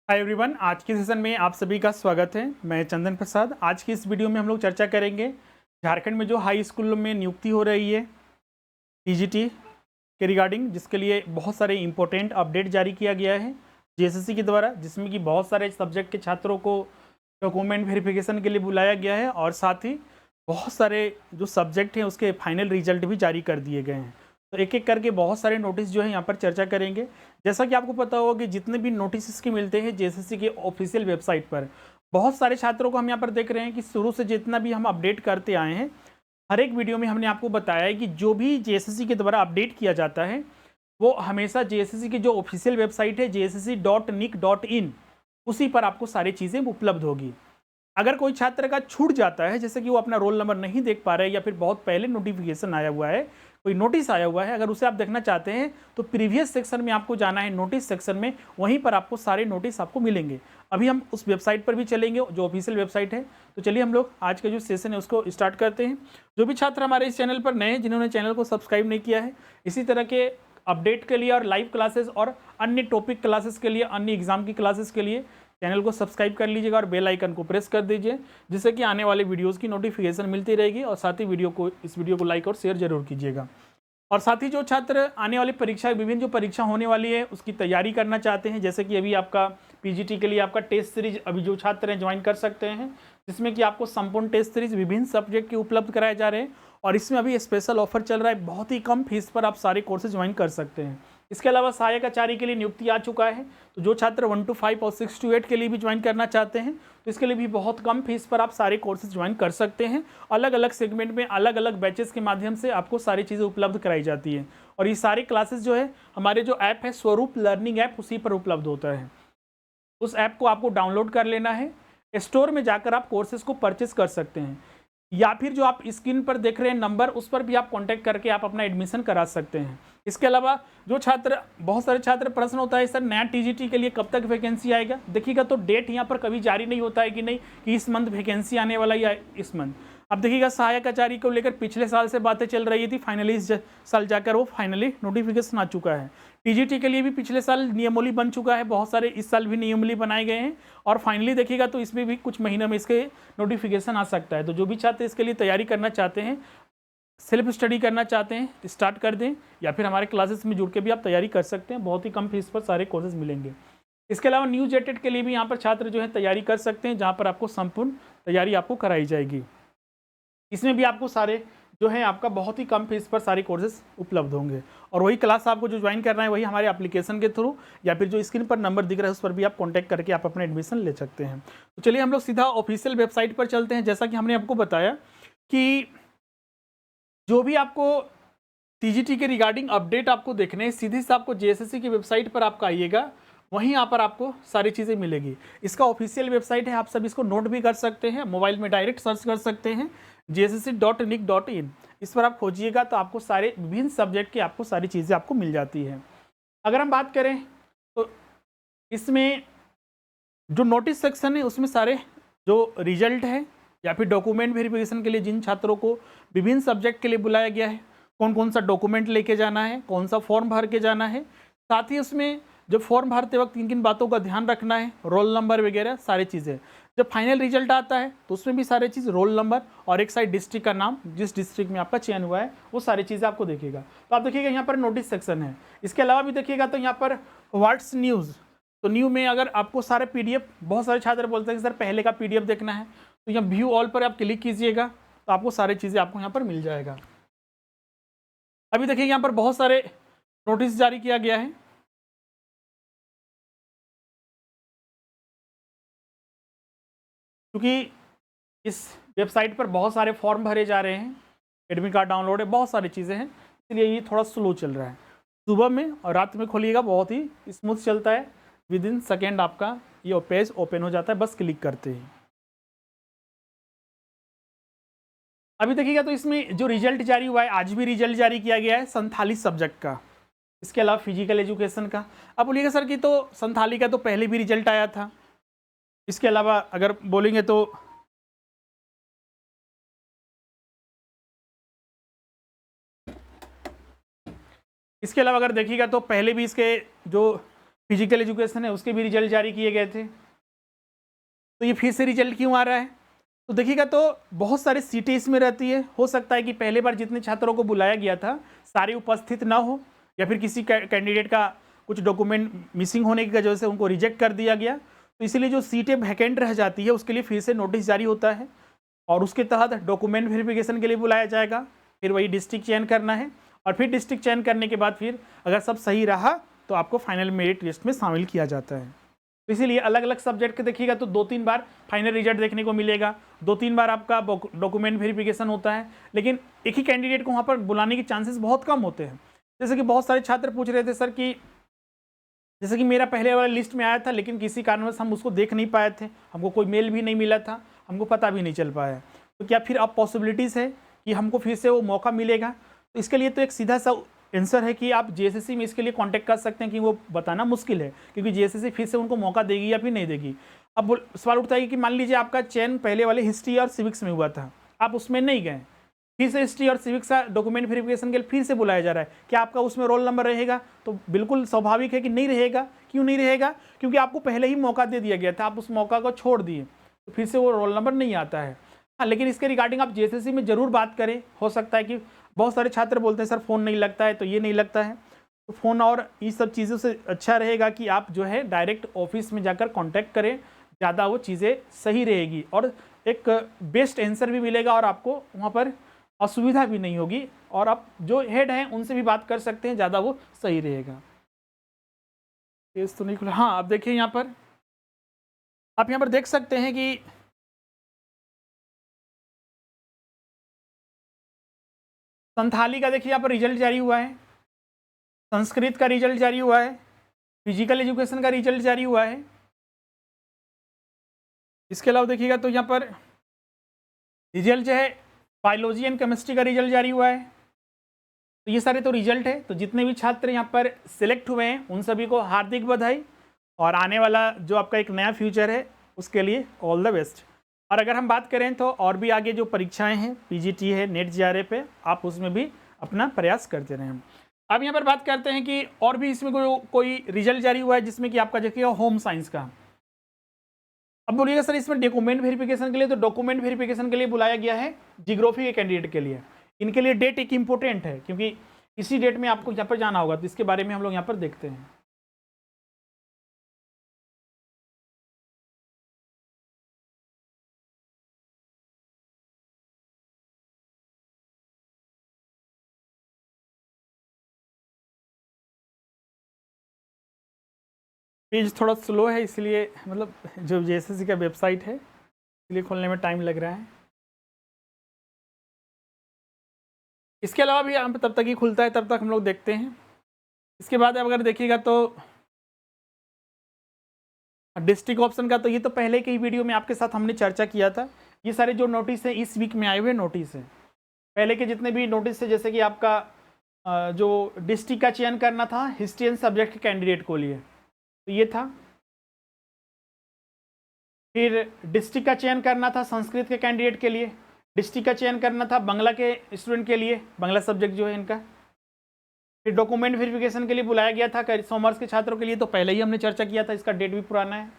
Hi everyone, आज के session में आप सभी का स्वागत है। मैं चंदन प्रसाद। आज की इस वीडियो में हम लोग चर्चा करेंगे झारखंड में जो हाई स्कूल में नियुक्ति हो रही है टीजीटी के रिगार्डिंग, जिसके लिए बहुत सारे इंपॉर्टेंट अपडेट जारी किया गया है जेएसएससी के द्वारा, जिसमें कि बहुत सारे सब्जेक्ट के छात्रों को डॉक्यूमेंट वेरिफिकेशन के लिए बुलाया गया है और साथ ही बहुत सारे जो सब्जेक्ट हैं उसके फाइनल रिजल्ट भी जारी कर दिए गए हैं। तो एक एक करके बहुत सारे नोटिस जो है यहाँ पर चर्चा करेंगे। जैसा कि आपको पता होगा कि जितने भी नोटिस इसके मिलते हैं जेएसएससी के ऑफिशियल वेबसाइट पर, बहुत सारे छात्रों को हम यहाँ पर देख रहे हैं कि शुरू से जितना भी हम अपडेट करते आए हैं, हर एक वीडियो में हमने आपको बताया है कि जो भी जेएसएससी के द्वारा अपडेट किया जाता है वो हमेशा जेएसएससी की जो ऑफिशियल वेबसाइट है jssc.nic.in, उसी पर आपको सारी चीज़ें उपलब्ध होगी। अगर कोई छात्र का छूट जाता है, जैसे कि वो अपना रोल नंबर नहीं देख पा रहे हैं या फिर बहुत पहले नोटिफिकेशन आया हुआ है, कोई नोटिस आया हुआ है, अगर उसे आप देखना चाहते हैं तो प्रीवियस सेक्शन में आपको जाना है, नोटिस सेक्शन में, वहीं पर आपको सारे नोटिस आपको मिलेंगे। अभी हम उस वेबसाइट पर भी चलेंगे जो ऑफिशियल वेबसाइट है। तो चलिए हम लोग आज का जो सेशन है उसको स्टार्ट करते हैं। जो भी छात्र हमारे इस चैनल पर नए हैं, जिन्होंने चैनल को सब्सक्राइब नहीं किया है, इसी तरह के अपडेट के लिए और लाइव क्लासेस और अन्य टॉपिक क्लासेस के लिए, अन्य एग्जाम की क्लासेस के लिए चैनल को सब्सक्राइब कर लीजिएगा और बेल आइकन को प्रेस कर दीजिए, जिससे कि आने वाले वीडियोस की नोटिफिकेशन मिलती रहेगी। और साथ ही इस वीडियो को लाइक और शेयर जरूर कीजिएगा। और साथ ही जो छात्र आने वाली परीक्षा, विभिन्न जो परीक्षा होने वाली है उसकी तैयारी करना चाहते हैं, जैसे कि अभी आपका पीजीटी के लिए आपका टेस्ट सीरीज अभी जो छात्र हैं ज्वाइन कर सकते हैं, जिसमें कि आपको संपूर्ण टेस्ट सीरीज विभिन्न सब्जेक्ट के उपलब्ध कराए जा रहे हैं। और इसमें अभी स्पेशल ऑफर चल रहा है, बहुत ही कम फीस पर आप सारे कोर्सेज ज्वाइन कर सकते हैं। इसके अलावा सहायक आचार्य के लिए नियुक्ति आ चुका है, तो जो छात्र 1 to 5 और 6 to 8 के लिए भी ज्वाइन करना चाहते हैं तो इसके लिए भी बहुत कम फीस पर आप सारे कोर्सेज ज्वाइन कर सकते हैं। अलग अलग सेगमेंट में अलग अलग बैचेस के माध्यम से आपको सारी चीज़ें उपलब्ध कराई जाती है। और ये सारी क्लासेस जो है हमारे जो ऐप है स्वरूप लर्निंग ऐप, उसी पर उपलब्ध होता है। उस ऐप को आपको डाउनलोड कर लेना है, स्टोर में जाकर आप कोर्सेज को परचेस कर सकते हैं, या फिर जो आप स्क्रीन पर देख रहे हैं नंबर, उस पर भी आप कांटेक्ट करके आप अपना एडमिशन करा सकते हैं। इसके अलावा जो छात्र, बहुत सारे छात्र प्रश्न होता है सर नया टीजीटी के लिए कब तक वैकेंसी आएगा। देखिएगा तो डेट यहाँ पर कभी जारी नहीं होता है कि नहीं कि इस मंथ वैकेंसी आने वाला या इस मंथ। अब देखिएगा सहायक आचार्य को लेकर पिछले साल से बातें चल रही थी, फाइनली इस साल जाकर वो फाइनली नोटिफिकेशन आ चुका है। टीजीटी के लिए भी पिछले साल नियमावली बन चुका है, बहुत सारे इस साल भी नियमावली बनाए गए हैं और फाइनली देखिएगा तो इसमें भी कुछ महीनों में इसके नोटिफिकेशन आ सकता है। तो जो भी छात्र इसके लिए तैयारी करना चाहते हैं, सेल्फ स्टडी करना चाहते हैं तो स्टार्ट कर दें, या फिर हमारे क्लासेस में जुड़ के भी आप तैयारी कर सकते हैं, बहुत ही कम फीस पर सारे कोर्सेज मिलेंगे। इसके अलावा न्यू जेटेड के लिए भी यहाँ पर छात्र जो है तैयारी कर सकते हैं, जहाँ पर आपको संपूर्ण तैयारी आपको कराई जाएगी। इसमें भी आपको सारे जो है आपका बहुत ही कम फीस पर सारे कोर्सेज उपलब्ध होंगे। और वही क्लास आपको जो ज्वाइन करना है वही हमारे एप्लीकेशन के थ्रू, या फिर जो स्क्रीन पर नंबर दिख रहा है उस पर भी आप कांटेक्ट करके आप अपना एडमिशन ले सकते हैं। तो चलिए हम लोग सीधा ऑफिशियल वेबसाइट पर चलते हैं। जैसा कि हमने आपको बताया कि जो भी आपको टीजीटी के रिगार्डिंग अपडेट आपको देखने हैं, सीधे से आपको जेएसएससी की वेबसाइट पर आपका आइएगा, वहीं यहाँ पर आपको सारी चीज़ें मिलेगी। इसका ऑफिशियल वेबसाइट है, आप सब इसको नोट भी कर सकते हैं, मोबाइल में डायरेक्ट सर्च कर सकते हैं jssc.nic.in। इस पर आप खोजिएगा तो आपको सारे विभिन्न सब्जेक्ट की आपको सारी चीज़ें आपको मिल जाती है। अगर हम बात करें तो इसमें जो नोटिस सेक्शन है उसमें सारे जो रिजल्ट है या फिर डॉक्यूमेंट वेरिफिकेशन के लिए जिन छात्रों को विभिन्न सब्जेक्ट के लिए बुलाया गया है, कौन कौन सा डॉक्यूमेंट लेके जाना है, कौन सा फॉर्म भर के जाना है, साथ ही उसमें जब फॉर्म भरते वक्त किन किन बातों का ध्यान रखना है, रोल नंबर वगैरह सारी चीज़ें। जब फाइनल रिजल्ट आता है तो उसमें भी सारी चीज़, रोल नंबर और एक साइड डिस्ट्रिक्ट का नाम, जिस डिस्ट्रिक्ट में आपका चयन हुआ है वो सारी चीज़ें आपको देखेगा। तो आप देखिएगा यहाँ पर नोटिस सेक्शन है। इसके अलावा भी देखिएगा तो यहाँ पर व्हाट्स न्यूज़, तो न्यू में अगर आपको सारे पीडीएफ, बहुत सारे छात्र बोलते हैं कि सर पहले का पीडीएफ देखना है, तो यहाँ व्यू ऑल पर आप क्लिक कीजिएगा तो आपको सारी चीज़ें आपको यहाँ पर मिल जाएगा। अभी देखिए यहाँ पर बहुत सारे नोटिस जारी किया गया है, क्योंकि इस वेबसाइट पर बहुत सारे फॉर्म भरे जा रहे हैं, एडमिट कार्ड डाउनलोड है, बहुत सारी चीज़ें हैं, इसलिए ये थोड़ा स्लो चल रहा है। सुबह में और रात में खोलिएगा, बहुत ही स्मूथ चलता है, विद इन सेकेंड आपका ये पेज ओपन हो जाता है बस क्लिक करते ही। अभी देखिएगा तो इसमें जो रिजल्ट जारी हुआ है, आज भी रिजल्ट जारी किया गया है संथाली सब्जेक्ट का, इसके अलावा फिजिकल एजुकेशन का। अब बोलिएगा सर कि तो संथाली का तो पहले भी रिजल्ट आया था, इसके अलावा अगर बोलेंगे तो इसके अलावा अगर देखिएगा तो पहले भी इसके जो फिजिकल एजुकेशन है उसके भी रिजल्ट जारी किए गए थे। तो ये फिर से रिजल्ट क्यों आ रहा है? तो देखिएगा तो बहुत सारे सीटें इसमें रहती है। हो सकता है कि पहले बार जितने छात्रों को बुलाया गया था सारे उपस्थित ना हो, या फिर किसी कैंडिडेट का कुछ डॉक्यूमेंट मिसिंग होने की वजह से उनको रिजेक्ट कर दिया गया। तो इसीलिए जो सीटें वैकेंट रह जाती है उसके लिए फिर से नोटिस जारी होता है और उसके तहत डॉक्यूमेंट वेरिफिकेशन के लिए बुलाया जाएगा। फिर वही डिस्ट्रिक्ट चयन करना है और फिर डिस्ट्रिक्ट चयन करने के बाद फिर अगर सब सही रहा तो आपको फाइनल मेरिट लिस्ट में शामिल किया जाता है। तो इसीलिए अलग अलग सब्जेक्ट के देखिएगा तो 2-3 बार फाइनल रिजल्ट देखने को मिलेगा, 2-3 बार आपका डॉक्यूमेंट वेरिफिकेशन होता है, लेकिन एक ही कैंडिडेट को वहाँ पर बुलाने के चांसेस बहुत कम होते हैं। जैसे कि बहुत सारे छात्र पूछ रहे थे सर कि जैसे कि मेरा पहले वाला लिस्ट में आया था लेकिन किसी कारणवश हम उसको देख नहीं पाए थे, हमको कोई मेल भी नहीं मिला था, हमको पता भी नहीं चल पाया, तो क्या फिर अब पॉसिबिलिटीज़ है कि हमको फिर से वो मौका मिलेगा? तो इसके लिए तो एक सीधा सा आंसर है कि आप जेएसएससी में इसके लिए कांटेक्ट कर सकते हैं, कि वो बताना मुश्किल है क्योंकि जेएसएससी फिर से उनको मौका देगी या फिर नहीं देगी। अब सवाल उठता है कि मान लीजिए आपका चयन पहले वाले हिस्ट्री और सिविक्स में हुआ था, आप उसमें नहीं गए, फिर से हिस्ट्री और सिविक्स का डॉक्यूमेंट वेरिफिकेशन के लिए फिर से बुलाया जा रहा है, क्या आपका उसमें रोल नंबर रहेगा? तो बिल्कुल स्वाभाविक है कि नहीं रहेगा। क्यों नहीं रहेगा? क्योंकि आपको पहले ही मौका दे दिया गया था, आप उस मौका को छोड़ दिए, तो फिर से वो रोल नंबर नहीं आता है। हाँ, लेकिन इसके रिगार्डिंग आप जेएसएससी में ज़रूर बात करें। हो सकता है कि बहुत सारे छात्र बोलते हैं सर फ़ोन नहीं लगता है, तो ये नहीं लगता है, तो फ़ोन और ये सब चीज़ों से अच्छा रहेगा कि आप जो है डायरेक्ट ऑफिस में जाकर कांटेक्ट करें, ज़्यादा वो चीज़ें सही रहेगी और एक बेस्ट आंसर भी मिलेगा और आपको वहाँ पर असुविधा भी नहीं होगी, और आप जो हेड हैं उनसे भी बात कर सकते हैं, ज़्यादा वो सही रहेगा। पेज तो नहीं खुला। हाँ, आप देखिए यहाँ पर, आप यहाँ पर देख सकते हैं कि संथाली का देखिए यहाँ पर रिजल्ट जारी हुआ है, संस्कृत का रिजल्ट जारी हुआ है, फिजिकल एजुकेशन का रिजल्ट जारी हुआ है। इसके अलावा देखिएगा तो यहाँ पर रिजल्ट जो है बायोलॉजी एंड केमिस्ट्री का रिजल्ट जारी हुआ है। तो ये सारे तो रिजल्ट है। तो जितने भी छात्र यहाँ पर सिलेक्ट हुए हैं उन सभी को हार्दिक बधाई, और आने वाला जो आपका एक नया फ्यूचर है उसके लिए ऑल द बेस्ट। और अगर हम बात करें तो और भी आगे जो परीक्षाएं हैं, पीजीटी है, नेट जेआरएफ है, आप उसमें भी अपना प्रयास करते रहें। अब यहाँ पर बात करते हैं कि और भी इसमें कोई रिजल्ट जारी हुआ है जिसमें कि आपका देखिएगा होम साइंस का। अब बोलिएगा सर इसमें डॉक्यूमेंट वेरिफिकेशन के लिए, तो डॉक्यूमेंट वेरिफिकेशन के लिए बुलाया गया है जियोग्राफी के कैंडिडेट के लिए। इनके लिए डेट एक इम्पोर्टेंट है क्योंकि इसी डेट में आपको यहाँ पर जाना होगा, तो इसके बारे में हम लोग यहाँ पर देखते हैं। पेज थोड़ा स्लो है, इसलिए मतलब जो जेएसएससी का वेबसाइट है इसलिए खोलने में टाइम लग रहा है। इसके अलावा भी यहाँ पर तब तक ही खुलता है, तब तक हम लोग देखते हैं। इसके बाद अगर देखिएगा तो डिस्ट्रिक्ट ऑप्शन का, तो ये तो पहले के ही वीडियो में आपके साथ हमने चर्चा किया था। ये सारे जो नोटिस है इस वीक में आए हुए नोटिस हैं। पहले के जितने भी नोटिस है, जैसे कि आपका जो डिस्ट्रिक्ट का चयन करना था हिस्ट्री एंड सब्जेक्ट के कैंडिडेट को लिए, तो ये था। फिर डिस्ट्रिक्ट का चयन करना था संस्कृत के कैंडिडेट के लिए, डिस्ट्रिक्ट का चयन करना था बांग्ला के स्टूडेंट के लिए, बांग्ला सब्जेक्ट जो है इनका। फिर डॉक्यूमेंट वेरिफिकेशन के लिए बुलाया गया था कॉमर्स के छात्रों के लिए, तो पहले ही हमने चर्चा किया था, इसका डेट भी पुराना है।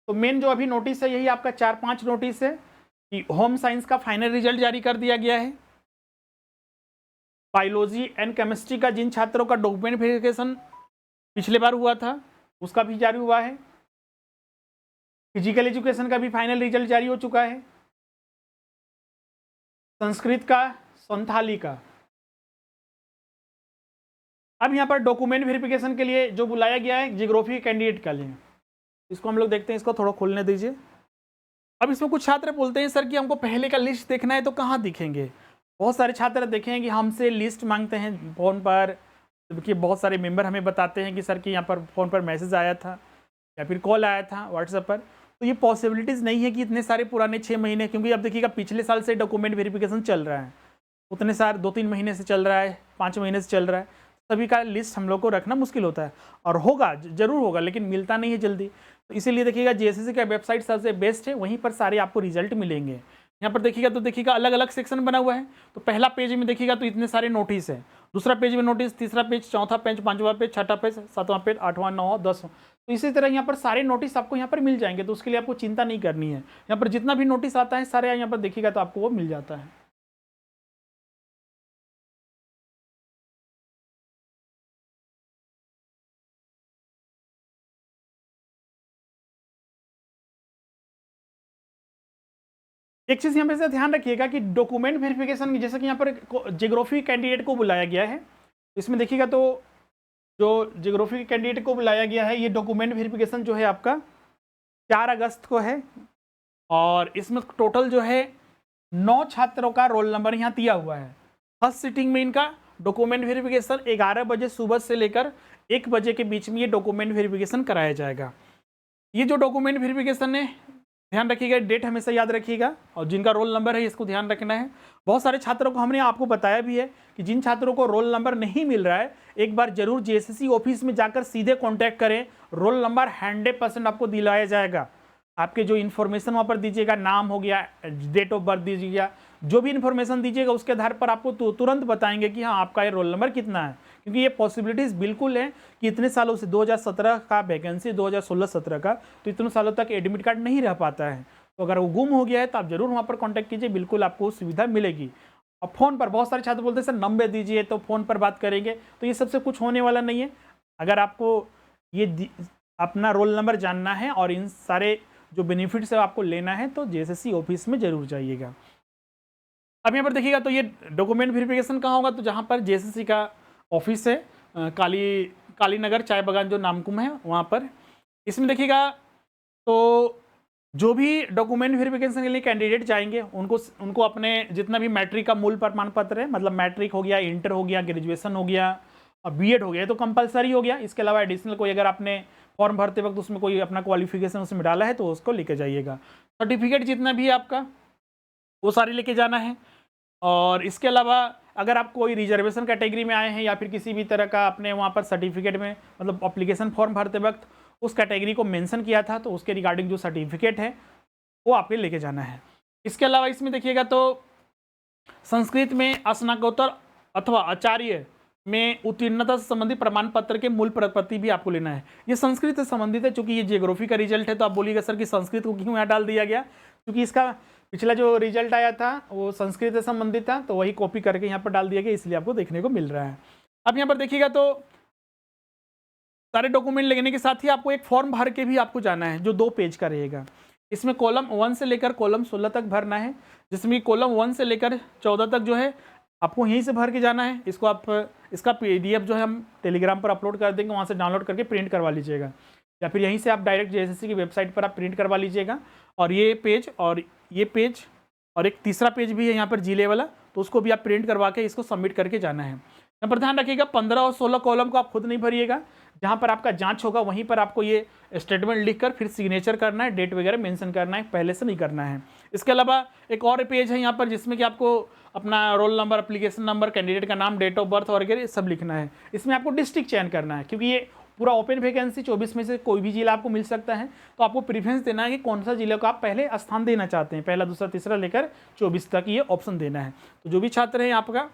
तो मेन जो अभी नोटिस है यही आपका 4-5 नोटिस है कि होम साइंस का फाइनल रिजल्ट जारी कर दिया गया है। बायोलॉजी एंड केमिस्ट्री का जिन छात्रों का डॉक्यूमेंट वेरिफिकेशन पिछले बार हुआ था उसका भी जारी हुआ है। फिजिकल एजुकेशन का भी फाइनल रिजल्ट जारी हो चुका है। संस्कृत का, संथाली का। अब यहाँ पर डॉक्यूमेंट वेरिफिकेशन के लिए जो बुलाया गया है जियोग्राफी कैंडिडेट के लिए, इसको हम लोग देखते हैं। इसको थोड़ा खोलने दीजिए। अब इसमें कुछ छात्र बोलते हैं सर कि हमको पहले का लिस्ट देखना है, तो कहाँ दिखेंगे? बहुत सारे छात्र देखें कि हमसे लिस्ट मांगते हैं फ़ोन पर, क्योंकि बहुत सारे मेंबर हमें बताते हैं कि सर कि यहाँ पर फ़ोन पर मैसेज आया था या फिर कॉल आया था व्हाट्सएप पर। तो ये पॉसिबिलिटीज़ नहीं है कि इतने सारे पुराने 6 महीने, क्योंकि अब देखिएगा पिछले साल से डॉक्यूमेंट वेरिफिकेशन चल रहा है, उतने सारे 2-3 महीने से चल रहा है, 5 महीने से चल रहा है, सभी का लिस्ट हम लोग को रखना मुश्किल होता है। और होगा, ज़रूर होगा, लेकिन मिलता नहीं है जल्दी। तो इसीलिए देखिएगा जेएसएससी का वेबसाइट सबसे बेस्ट है, वहीं पर सारे आपको रिजल्ट मिलेंगे। यहाँ पर देखिएगा तो देखिएगा अलग अलग सेक्शन बना हुआ है। तो पहला पेज में देखिएगा तो इतने सारे नोटिस है, दूसरा पेज में नोटिस, तीसरा पेज, चौथा पेज, पांचवा पेज, छठा पेज, सातवां पेज, आठवां, नौवां, 10वां। तो इसी तरह यहाँ पर सारे नोटिस आपको यहाँ पर मिल जाएंगे, तो उसके लिए आपको चिंता नहीं करनी है। यहाँ पर जितना भी नोटिस आता है सारे यहाँ पर देखिएगा तो आपको वो मिल जाता है। एक चीज़ यहाँ पे से ध्यान रखिएगा कि डॉक्यूमेंट वेरिफिकेशन की, जैसे कि यहाँ पर ज्योग्राफी कैंडिडेट को बुलाया गया है, इसमें देखिएगा तो जो ज्योग्राफी कैंडिडेट को बुलाया गया है, ये डॉक्यूमेंट वेरिफिकेशन जो है आपका 4 अगस्त को है, और इसमें टोटल जो है 9 छात्रों का रोल नंबर यहाँ दिया हुआ है। फर्स्ट सिटिंग में इनका डॉक्यूमेंट वेरिफिकेशन 11 बजे सुबह से लेकर 1 बजे के बीच में ये डॉक्यूमेंट वेरिफिकेशन कराया जाएगा। ये जो डॉक्यूमेंट वेरिफिकेशन है, ध्यान रखिएगा, डेट हमेशा याद रखिएगा, और जिनका रोल नंबर है इसको ध्यान रखना है। बहुत सारे छात्रों को हमने आपको बताया भी है कि जिन छात्रों को रोल नंबर नहीं मिल रहा है, एक बार जरूर जेएसएससी ऑफिस में जाकर सीधे कांटेक्ट करें। रोल नंबर 100% आपको दिलाया जाएगा। आपके जो इन्फॉर्मेशन वहाँ पर दीजिएगा, नाम हो गया, डेट ऑफ बर्थ दीजिएगा, जो भी इन्फॉर्मेशन दीजिएगा उसके आधार पर आपको तुरंत बताएंगे कि हाँ आपका ये रोल नंबर कितना है, क्योंकि ये पॉसिबिलिटीज़ बिल्कुल है कि इतने सालों से 2017 का वैकेंसी 2016-17 का, तो इतने सालों तक एडमिट कार्ड नहीं रह पाता है। तो अगर वो गुम हो गया है तो आप जरूर वहाँ पर कॉन्टैक्ट कीजिए, बिल्कुल आपको सुविधा मिलेगी। और फ़ोन पर बहुत सारे छात्र बोलते हैं सर नंबर दीजिए तो फ़ोन पर बात करेंगे, तो ये सबसे कुछ होने वाला नहीं है। अगर आपको ये अपना रोल नंबर जानना है और इन सारे जो बेनिफिट्स है आपको लेना है, तो जेएसएससी ऑफिस में जरूर जाइएगा। अब यहाँ पर देखिएगा तो ये डॉक्यूमेंट वेरिफिकेशन कहाँ होगा, तो जहाँ पर जेएसएससी का ऑफिस है, काली नगर चाय बागान जो नामकुम है वहाँ पर। इसमें देखिएगा तो जो भी डॉक्यूमेंट वेरिफिकेशन के लिए कैंडिडेट जाएंगे उनको अपने जितना भी मैट्रिक का मूल प्रमाण पत्र है, मतलब मैट्रिक हो गया, इंटर हो गया, ग्रेजुएशन हो गया और बीएड हो गया, तो कंपलसरी हो गया। इसके अलावा एडिशनल कोई अगर आपने फॉर्म भरते वक्त उसमें कोई अपना क्वालिफिकेशन उसमें डाला है तो उसको लेके जाइएगा। सर्टिफिकेट जितना भी है आपका वो सारे लेके जाना है। और इसके अलावा अगर आप कोई रिजर्वेशन कैटेगरी में आए हैं या फिर किसी भी तरह का आपने वहाँ पर सर्टिफिकेट में मतलब एप्लीकेशन फॉर्म भरते वक्त उस कैटेगरी को मेंशन किया था, तो उसके रिगार्डिंग जो सर्टिफिकेट है वो आपके लेके जाना है। इसके अलावा इसमें देखिएगा तो संस्कृत में स्नातकोत्तर अथवा आचार्य में उत्तीर्णता से संबंधित प्रमाण पत्र के मूल प्रति भी आपको लेना है। ये संस्कृत से संबंधित है, चूंकि ये जियोग्राफी का रिजल्ट है तो आप बोलिएगा सर कि संस्कृत को क्यों यहाँ डाल दिया गया, क्योंकि इसका पिछला जो रिजल्ट आया था वो संस्कृत से संबंधित था, तो वही कॉपी करके यहाँ पर डाल दिया गया, इसलिए आपको देखने को मिल रहा है। अब यहाँ पर देखिएगा तो सारे डॉक्यूमेंट लगने के साथ ही आपको एक फॉर्म भर के भी आपको जाना है जो 2 पेज का रहेगा। इसमें कॉलम 1 से लेकर कॉलम 16 तक भरना है, जिसमें कॉलम 1 से लेकर 14 तक जो है आपको यहीं से भर के जाना है। इसको आप इसका PDF जो है हम टेलीग्राम पर अपलोड कर देंगे, वहाँ से डाउनलोड करके प्रिंट करवा लीजिएगा, या फिर यहीं से आप डायरेक्ट जेएसएससी की वेबसाइट पर आप प्रिंट करवा लीजिएगा। और ये पेज और एक तीसरा पेज भी है यहाँ पर जिले वाला, तो उसको भी आप प्रिंट करवा के इसको सबमिट करके जाना है। यहाँ पर ध्यान रखिएगा 15 और 16 कॉलम को आप खुद नहीं भरिएगा, जहाँ पर आपका जांच होगा वहीं पर आपको ये स्टेटमेंट लिखकर फिर सिग्नेचर करना है, डेट वगैरह मेंशन करना है, पहले से नहीं करना है। इसके अलावा एक और पेज है यहाँ पर जिसमें कि आपको अपना roll number, application number, candidate का नाम, डेट ऑफ बर्थ वगैरह सब लिखना है। इसमें आपको डिस्ट्रिक्ट चयन करना है, क्योंकि ये पूरा ओपन वैकेंसी 24 में से कोई भी जिला आपको मिल सकता है, तो आपको प्रीफरेंस देना है कि कौन सा जिले को आप पहले स्थान देना चाहते हैं, पहला, दूसरा, तीसरा लेकर 24 तक ये ऑप्शन देना है। तो जो भी छात्र हैं आपका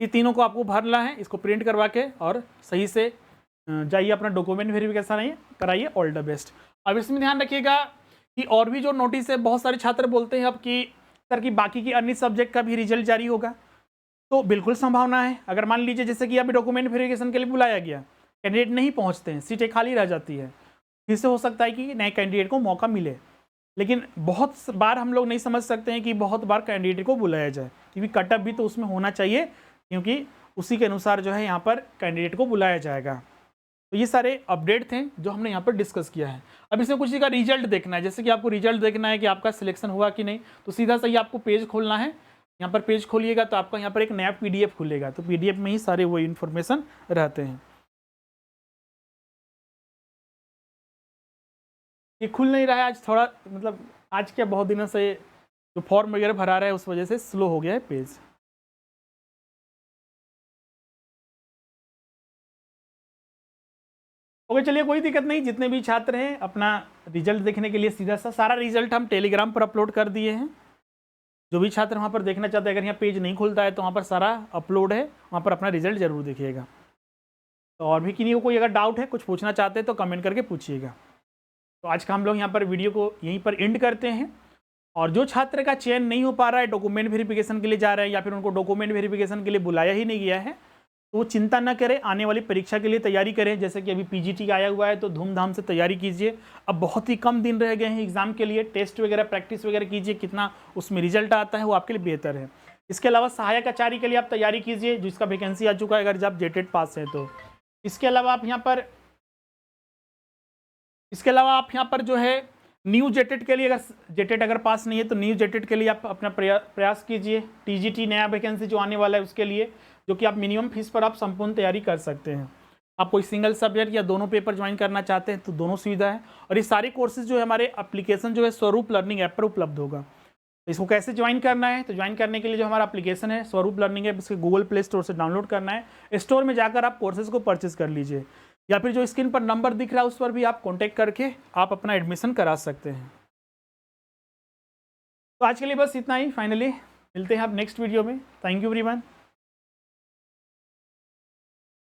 ये तीनों को आपको भरना है, इसको प्रिंट करवा के और सही से जाइए अपना डॉक्यूमेंट वेरिफिकेशन कराइए। All the best. अब इसमें ध्यान रखिएगा कि और भी जो नोटिस है, बहुत सारे छात्र बोलते हैं अब कि सर की बाकी की अन्य सब्जेक्ट का भी रिजल्ट जारी होगा, तो बिल्कुल संभावना है। अगर मान लीजिए जैसे कि अभी डॉक्यूमेंट वेरिफिकेशन के लिए बुलाया गया, कैंडिडेट नहीं पहुंचते हैं, सीटें खाली रह जाती है, फिर से हो सकता है कि नए कैंडिडेट को मौका मिले। लेकिन बहुत बार हम लोग नहीं समझ सकते हैं कि बहुत बार कैंडिडेट को बुलाया जाए, क्योंकि कटअप भी तो उसमें होना चाहिए, क्योंकि उसी के अनुसार जो है यहाँ पर कैंडिडेट को बुलाया जाएगा। तो ये सारे अपडेट थे जो हमने यहाँ पर डिस्कस किया है। अब इसमें कुछ का रिजल्ट देखना है, जैसे कि आपको रिजल्ट देखना है कि आपका सिलेक्शन हुआ कि नहीं, तो सीधा सही आपको पेज खोलना है। यहाँ पर पेज खोलिएगा तो आपका यहाँ पर एक नया PDF खुलेगा, तो PDF में ही सारे वो इन्फॉर्मेशन रहते हैं। ये खुल नहीं रहा है आज, थोड़ा मतलब आज क्या बहुत दिनों से जो फॉर्म वगैरह भरा रहा है उस वजह से स्लो हो गया है पेज। ओके चलिए, कोई दिक्कत नहीं। जितने भी छात्र हैं अपना रिजल्ट देखने के लिए सीधा सा सारा रिजल्ट हम टेलीग्राम पर अपलोड कर दिए हैं, जो भी छात्र वहाँ पर देखना चाहते हैं, अगर यहाँ पेज नहीं खुलता है तो वहाँ पर सारा अपलोड है, वहाँ पर अपना रिजल्ट ज़रूर देखिएगा। तो और भी किन्हीं को कोई अगर डाउट है, कुछ पूछना चाहते हैं तो कमेंट करके पूछिएगा। तो आज का हम लोग यहाँ पर वीडियो को यहीं पर एंड करते हैं। और जो छात्र का चयन नहीं हो पा रहा है, डॉक्यूमेंट वेरिफिकेशन के लिए जा रहे हैं या फिर उनको डॉक्यूमेंट वेरिफिकेशन के लिए बुलाया ही नहीं गया है, तो वो चिंता ना करें, आने वाली परीक्षा के लिए तैयारी करें। जैसे कि अभी पीजीटी आया हुआ है तो धूमधाम से तैयारी कीजिए। अब बहुत ही कम दिन रह गए हैं एग्जाम के लिए, टेस्ट वगैरह प्रैक्टिस वगैरह कीजिए, कितना उसमें रिजल्ट आता है वो आपके लिए बेहतर है। इसके अलावा सहायक आचार्य के लिए आप तैयारी कीजिए, जिसका वैकेंसी आ चुका है अगर जब जेटेड पास है तो। इसके अलावा आप यहाँ पर जो है न्यू जेटेड के लिए, अगर जेटेड अगर पास नहीं है तो न्यू जेटेड के लिए आप अपना प्रयास कीजिए। टीजीटी नया वैकेंसी जो आने वाला है उसके लिए, जो कि आप मिनिमम फीस पर आप संपूर्ण तैयारी कर सकते हैं। आप कोई सिंगल सब्जेक्ट या दोनों पेपर ज्वाइन करना चाहते हैं तो दोनों सुविधा है। और ये सारे कोर्सेज जो है हमारे एप्लीकेशन जो है स्वरूप लर्निंग ऐप पर उपलब्ध होगा। तो इसको कैसे ज्वाइन करना है, तो ज्वाइन करने के लिए जो हमारा एप्लीकेशन है स्वरूप लर्निंग ऐप, इसके गूगल प्ले स्टोर से डाउनलोड करना है। स्टोर में जाकर आप कोर्सेज को परचेज कर लीजिए, या फिर जो स्क्रीन पर नंबर दिख रहा है उस पर भी आप कॉन्टैक्ट करके आप अपना एडमिशन करा सकते हैं। तो आज के लिए बस इतना ही। फाइनली मिलते हैं आप नेक्स्ट वीडियो में। Thank you everyone.